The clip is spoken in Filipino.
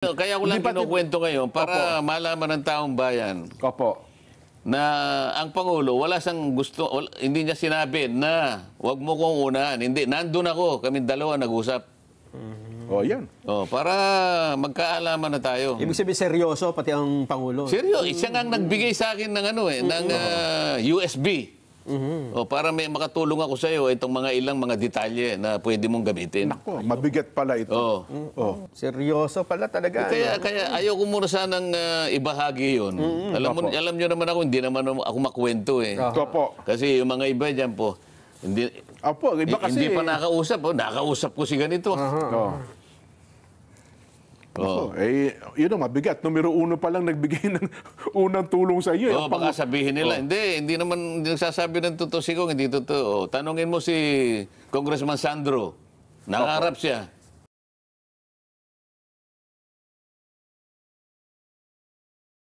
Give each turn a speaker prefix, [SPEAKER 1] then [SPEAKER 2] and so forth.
[SPEAKER 1] Kaya ko lang kinukwento ngayon para malaman ng taong bayan
[SPEAKER 2] Opo.
[SPEAKER 1] na ang Pangulo, wala siyang gusto, hindi niya sinabi na wag mo kong unahan. Hindi, nandun ako, kami dalawa nag-usap.
[SPEAKER 2] O, yan.
[SPEAKER 1] Para magkaalaman na tayo.
[SPEAKER 3] Ibig sabihin seryoso pati ang Pangulo.
[SPEAKER 1] Seryo, siya nga nagbigay sa akin ng ng USB. Para may makatulong ako sa iyo itong mga mga detalye na pwede mong gamitin.
[SPEAKER 2] Nako, mabigat pala ito.
[SPEAKER 3] Seryoso pala talaga.
[SPEAKER 1] Kaya ayoko muna sanang ibahagi 'yon. Alam niyo naman ako, hindi naman ako makwento eh.
[SPEAKER 2] Opo.
[SPEAKER 1] Kasi yung mga iba diyan po, hindi
[SPEAKER 2] Iba kasi
[SPEAKER 1] hindi pa nakausap, nakausap ko si ganito.
[SPEAKER 2] Yun ang mabigat. Numero 1 pa lang nagbigay ng unang tulong sa iyo.
[SPEAKER 1] Baka sabihin nila, hindi naman nagsasabi ng totoo si Kong, hindi totoo. Tanungin mo si Congressman Sandro. Nakaharap siya.